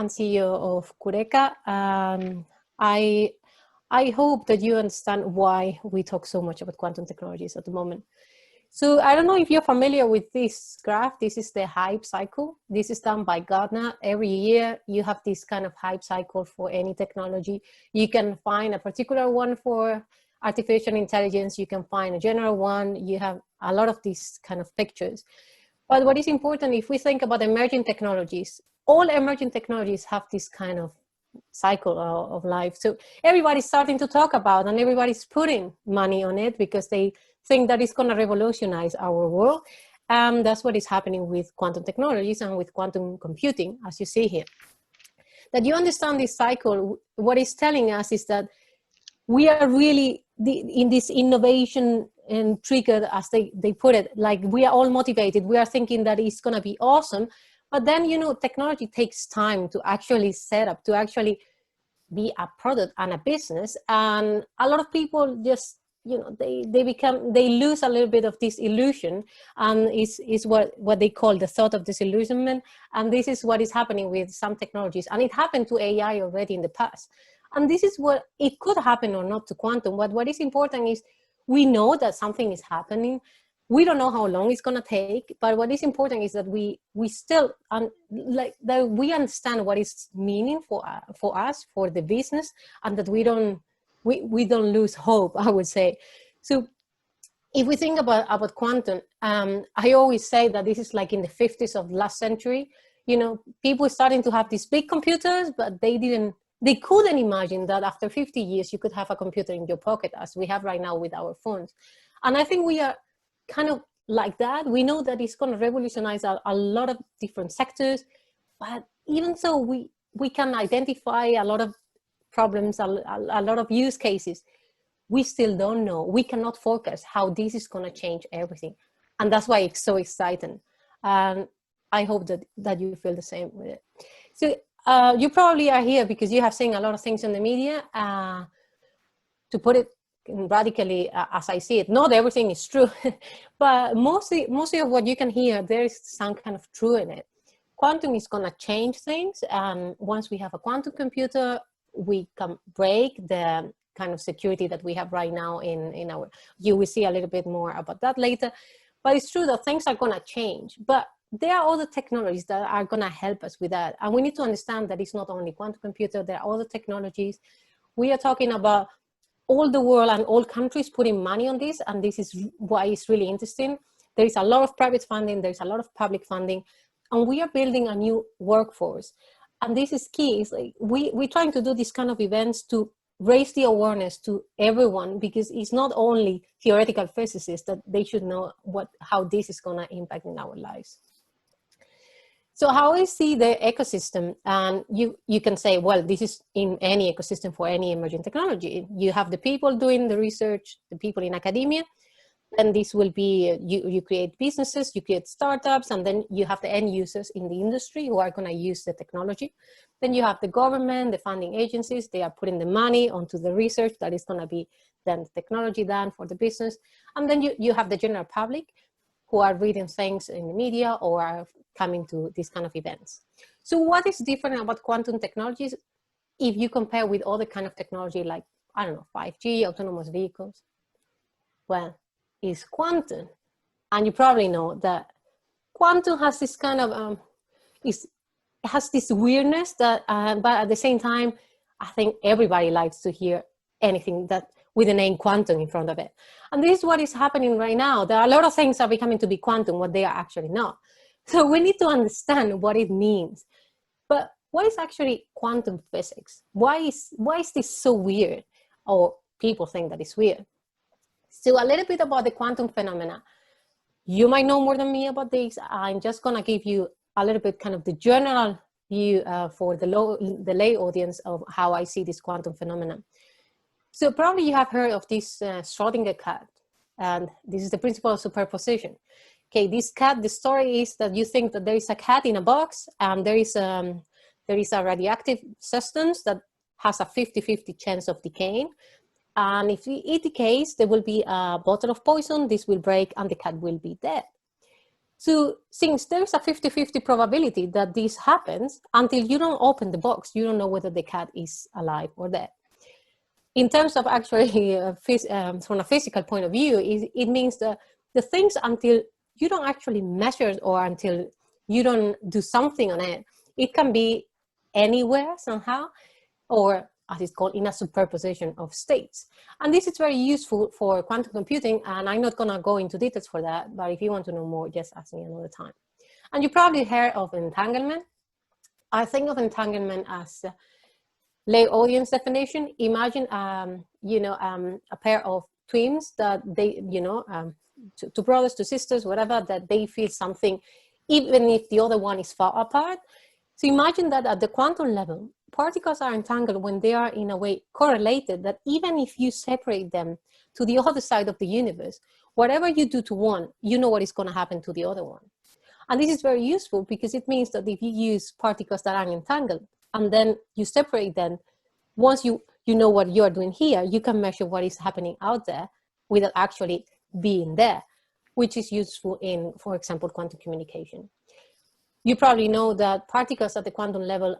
and CEO of QURECA. I hope that you understand why we talk so much about quantum technologies at the moment. So I don't know if you're familiar with this graph. This is the hype cycle. This is done by Gartner. Every year you have this kind of hype cycle for any technology. You can find a particular one for artificial intelligence. You can find a general one. You have a lot of these kind of pictures. But what is important, if we think about emerging technologies, all emerging technologies have this kind of cycle of life. So everybody's starting to talk about, and everybody's putting money on it because they think that it's going to revolutionize our world. That's what is happening with quantum technologies and with quantum computing, as you see here. That you understand this cycle, what it's telling us is that we are really in this innovation and triggered, as they put it, like we are all motivated. We are thinking that it's going to be awesome. But then, you know, technology takes time to actually set up, to actually be a product and a business. And a lot of people just, you know, they lose a little bit of this illusion, and is what they call the thought of disillusionment. And this is what is happening with some technologies. And it happened to AI already in the past. And this is what it could happen or not to quantum. But what is important is we know that something is happening. We don't know how long it's going to take, but what is important is that we still that we understand what is meaning for us, for the business, and that we don't lose hope, I would say. So if we think about quantum, I always say that this is like in the 50s of last century. You know, people starting to have these big computers, but they couldn't imagine that after 50 years you could have a computer in your pocket, as we have right now with our phones. And I think we are kind of like that. We know that it's going to revolutionize a lot of different sectors, but even so, we can identify a lot of problems, a lot of use cases. We still don't know. We cannot forecast how this is going to change everything. And that's why it's so exciting. And I hope that you feel the same with it. So you probably are here because you have seen a lot of things in the media. To put it radically, as I see it, not everything is true, but mostly of what you can hear, there is some kind of truth in it. Quantum is going to change things, and once we have a quantum computer, we can break the kind of security that we have right now in our, you will see a little bit more about that later. But it's true that things are going to change, but there are other technologies that are going to help us with that. And we need to understand that it's not only quantum computer, there are other technologies. We are talking about all the world and all countries putting money on this, and this is why it's really interesting. There is a lot of private funding, there's a lot of public funding, and we are building a new workforce. And this is key. It's like we're trying to do these kind of events to raise the awareness to everyone, because it's not only theoretical physicists that they should know how this is going to impact in our lives. So how I see the ecosystem, and you can say, well, this is in any ecosystem for any emerging technology. You have the people doing the research, the people in academia, and this will be, you create businesses, you create startups, and then you have the end users in the industry who are going to use the technology. Then you have the government, the funding agencies, they are putting the money onto the research that is going to be then the technology done for the business. And then you have the general public who are reading things in the media or are coming to these kind of events. So what is different about quantum technologies if you compare with other kind of technology like, I don't know, 5G, autonomous vehicles? Well, it's quantum. And you probably know that quantum has this kind of, it has this weirdness that, but at the same time, I think everybody likes to hear anything that with the name quantum in front of it. And this is what is happening right now. There are a lot of things are becoming to be quantum, what they are actually not. So we need to understand what it means. But what is actually quantum physics? Why is this so weird? Or people think that it's weird. So a little bit about the quantum phenomena. You might know more than me about this. I'm just gonna give you a little bit kind of the general view for the lay audience of how I see this quantum phenomenon. So probably you have heard of this Schrödinger cat, and this is the principle of superposition. Okay, this cat, the story is that you think that there is a cat in a box, and there is a radioactive substance that has a 50-50 chance of decaying. And if it decays, there will be a bottle of poison, this will break, and the cat will be dead. So since there's a 50-50 probability that this happens, until you don't open the box, you don't know whether the cat is alive or dead. In terms of actually, from a physical point of view, it means that the things, until you don't actually measure or until you don't do something on it, it can be anywhere somehow, or as it's called, in a superposition of states. And this is very useful for quantum computing, and I'm not gonna go into details for that, but if you want to know more, just ask me another time. And you probably heard of entanglement. I think of entanglement as lay audience definition. Imagine, a pair of twins that they, two brothers, two sisters, whatever, that they feel something, even if the other one is far apart. So imagine that at the quantum level, particles are entangled when they are in a way correlated, that even if you separate them to the other side of the universe, whatever you do to one, you know what is going to happen to the other one. And this is very useful because it means that if you use particles that are entangled and then you separate them, once you know what you are doing here, you can measure what is happening out there without actually being there, which is useful in, for example, quantum communication. You probably know that particles at the quantum level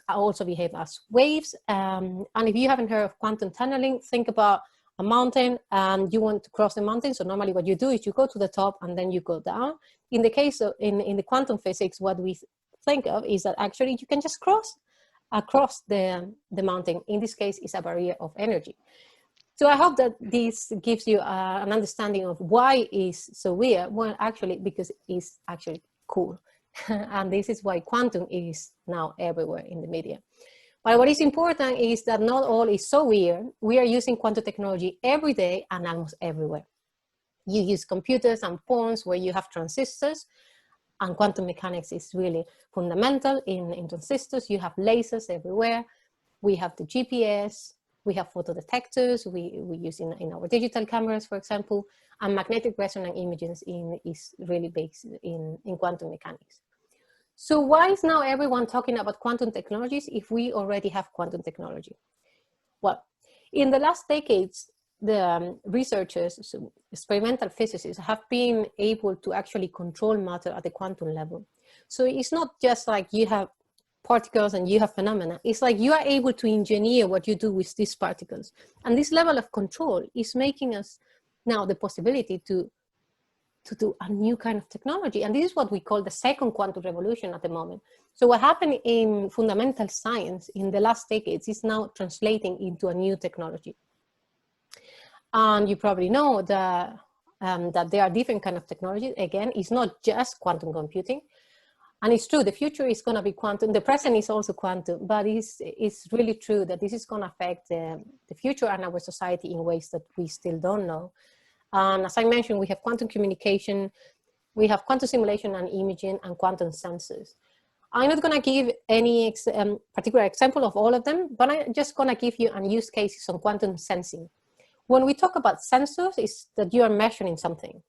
also behave as waves. And if you haven't heard of quantum tunneling, think about a mountain and you want to cross the mountain. So normally what you do is you go to the top and then you go down. In the case of, in the quantum physics, what we think of is that actually you can just cross across the mountain. In this case, it's a barrier of energy. So I hope that this gives you an understanding of why it's so weird. Well, actually, because it's actually cool. And this is why quantum is now everywhere in the media. But what is important is that not all is so weird. We are using quantum technology every day and almost everywhere. You use computers and phones where you have transistors, and quantum mechanics is really fundamental in transistors. You have lasers everywhere. We have the GPS, we have photodetectors, we use in our digital cameras, for example, and magnetic resonance imaging is really based in quantum mechanics. So why is now everyone talking about quantum technologies if we already have quantum technology? Well, in the last decades, the researchers, so experimental physicists, have been able to actually control matter at the quantum level. So it's not just like you have particles and you have phenomena. It's like you are able to engineer what you do with these particles. And this level of control is making us now the possibility to do a new kind of technology. And this is what we call the second quantum revolution at the moment. So what happened in fundamental science in the last decades is now translating into a new technology. And you probably know that, that there are different kinds of technologies. Again, it's not just quantum computing. And it's true, the future is going to be quantum. The present is also quantum, but it's really true that this is going to affect the future and our society in ways that we still don't know. And as I mentioned, we have quantum communication, we have quantum simulation and imaging, and quantum sensors. I'm not going to give any particular example of all of them, but I'm just going to give you a use cases on quantum sensing. When we talk about sensors, it's that you are measuring something.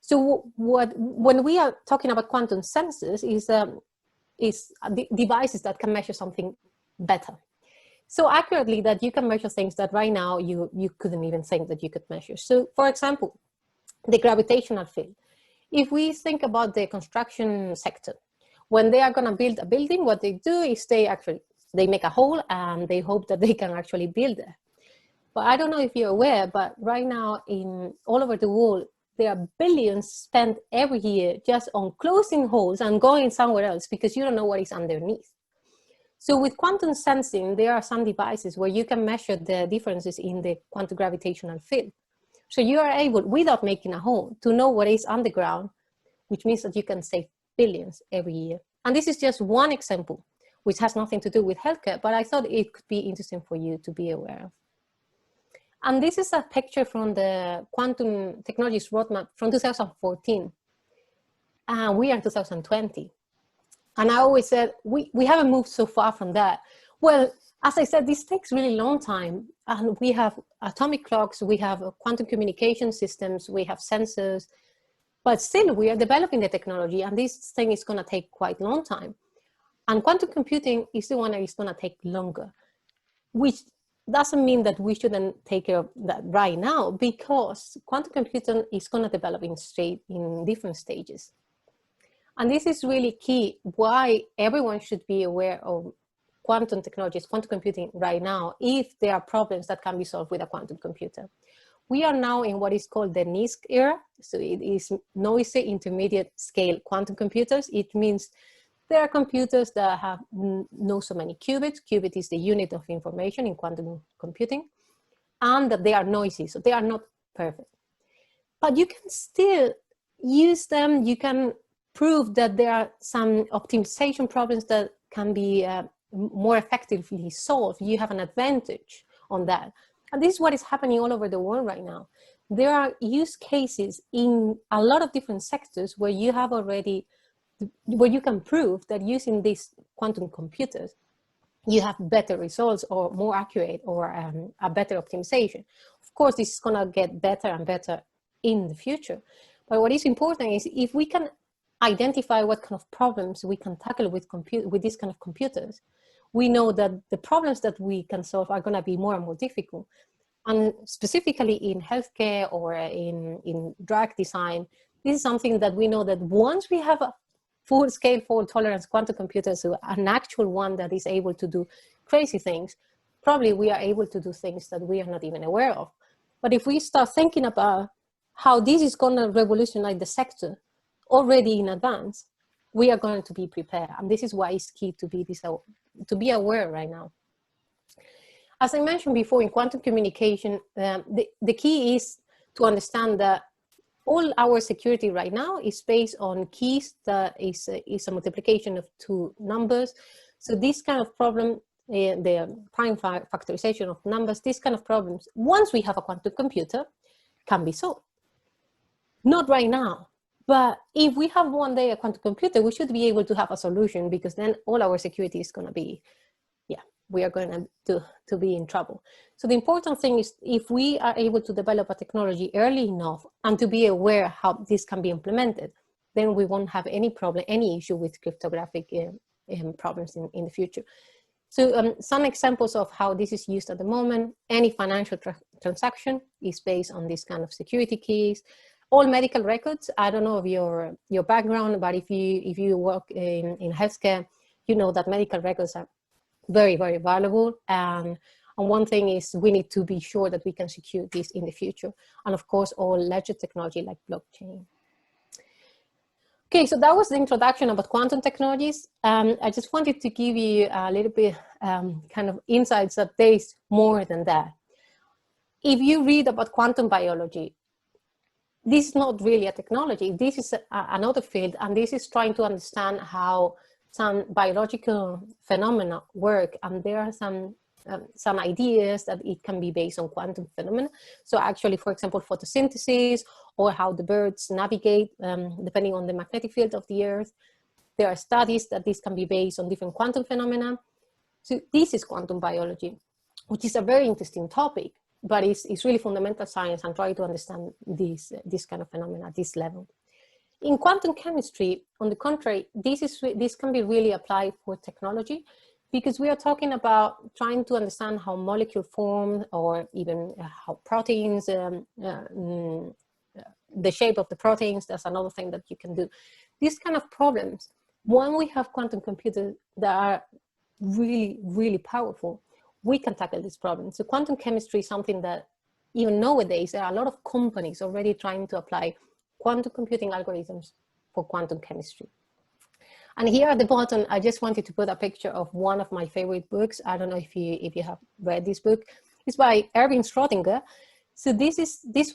So when we are talking about quantum sensors is devices that can measure something better. So accurately that you can measure things that right now you couldn't even think that you could measure. So for example, the gravitational field. If we think about the construction sector, when they are going to build a building, what they do is they make a hole and they hope that they can actually build it. But I don't know if you're aware, but right now all over the world, there are billions spent every year just on closing holes and going somewhere else because you don't know what is underneath. So with quantum sensing, there are some devices where you can measure the differences in the quantum gravitational field. So you are able, without making a hole, to know what is underground, which means that you can save billions every year. And this is just one example, which has nothing to do with healthcare, but I thought it could be interesting for you to be aware of. And this is a picture from the Quantum Technologies Roadmap from 2014. And we are in 2020. And I always said, we haven't moved so far from that. Well, as I said, this takes really long time. And we have atomic clocks, we have quantum communication systems, we have sensors, but still we are developing the technology, and this thing is gonna take quite a long time. And quantum computing is the one that is gonna take longer, which doesn't mean that we shouldn't take care of that right now, because quantum computing is going to develop in different stages. And this is really key, why everyone should be aware of quantum technologies, quantum computing right now, if there are problems that can be solved with a quantum computer. We are now in what is called the NISQ era. So it is noisy intermediate scale quantum computers. It means there are computers that have no so many qubits. Qubit is the unit of information in quantum computing, and that they are noisy, so they are not perfect. But you can still use them. You can prove that there are some optimization problems that can be more effectively solved. You have an advantage on that. And this is what is happening all over the world right now. There are use cases in a lot of different sectors where you have already, where you can prove that using these quantum computers, you have better results or more accurate or a better optimization. Of course, this is gonna get better and better in the future. But what is important is if we can identify what kind of problems we can tackle with these kind of computers, we know that the problems that we can solve are going to be more and more difficult. And specifically in healthcare or in drug design, this is something that we know that once we have a full-scale fault-tolerance quantum computer, so an actual one that is able to do crazy things, probably we are able to do things that we are not even aware of. But if we start thinking about how this is going to revolutionize the sector already in advance, we are going to be prepared. And this is why it's key to be aware right now. As I mentioned before, in quantum communication, the key is to understand that all our security right now is based on keys that is a multiplication of two numbers. So this kind of problem, the prime factorization of numbers, these kind of problems, once we have a quantum computer, can be solved. Not right now. But if we have one day a quantum computer, we should be able to have a solution, because then all our security is going to be, we are going to be in trouble. So the important thing is, if we are able to develop a technology early enough and to be aware how this can be implemented, then we won't have any problem, any issue with cryptographic problems in the future. So some examples of how this is used at the moment: any financial transaction is based on this kind of security keys. All medical records, I don't know of your background, but if you work in healthcare, you know that medical records are very, very valuable. And one thing is we need to be sure that we can secure this in the future. And of course, all ledger technology like blockchain. Okay, so that was the introduction about quantum technologies. I just wanted to give you a little bit kind of insights that there is more than that. If you read about quantum biology, this is not really a technology. This is another field, and this is trying to understand how some biological phenomena work, and there are some ideas that it can be based on quantum phenomena. So actually, for example, photosynthesis, or how the birds navigate depending on the magnetic field of the Earth. There are studies that this can be based on different quantum phenomena. So this is quantum biology, which is a very interesting topic, but it's really fundamental science and try to understand this kind of phenomena at this level. In quantum chemistry, on the contrary, this can be really applied for technology, because we are talking about trying to understand how molecules form, or even how proteins, the shape of the proteins. That's another thing that you can do. These kind of problems, when we have quantum computers that are really, really powerful, we can tackle this problem. So quantum chemistry is something that even nowadays, there are a lot of companies already trying to apply quantum computing algorithms for quantum chemistry. And here at the bottom, I just wanted to put a picture of one of my favorite books. I don't know if you have read this book. It's by Erwin Schrödinger. So this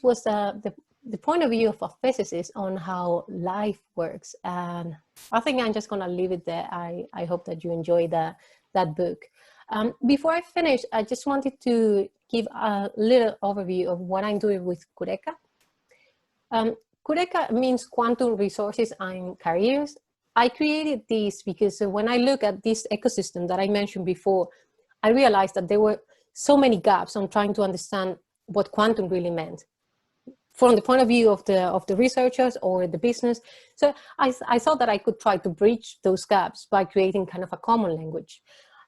was the point of view of a physicist on how life works. And I think I'm just gonna leave it there. I hope that you enjoy that book. Before I finish, I just wanted to give a little overview of what I'm doing with QURECA. QURECA means Quantum Resources and Careers. I created this because when I look at this ecosystem that I mentioned before, I realized that there were so many gaps on trying to understand what quantum really meant from the point of view of the researchers or the business. So I thought that I could try to bridge those gaps by creating kind of a common language.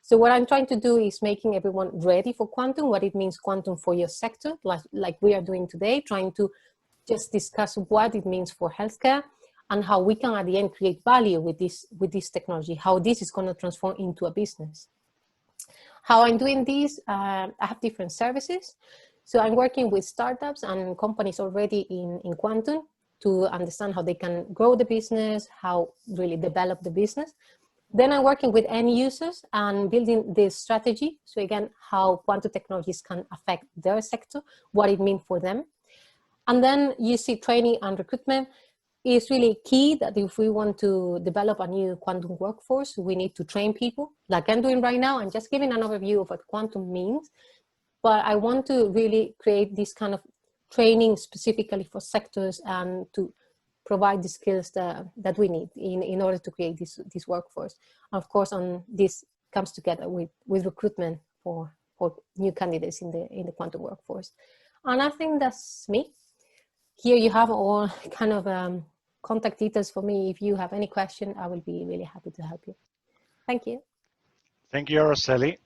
So what I'm trying to do is making everyone ready for quantum, what it means quantum for your sector, like we are doing today, trying to just discuss what it means for healthcare and how we can at the end create value with this technology, how this is going to transform into a business. How I'm doing this, I have different services. So I'm working with startups and companies already in quantum to understand how they can grow the business, how really develop the business. Then I'm working with end users and building this strategy. So again, how quantum technologies can affect their sector, what it means for them. And then you see training and recruitment is really key, that if we want to develop a new quantum workforce, we need to train people like I'm doing right now and just giving an overview of what quantum means. But I want to really create this kind of training specifically for sectors and to provide the skills that we need in order to create this workforce. And of course, this comes together with recruitment for new candidates in the quantum workforce. And I think that's me. Here you have all kind of contact details for me. If you have any question, I will be really happy to help you. Thank you. Thank you, Araceli.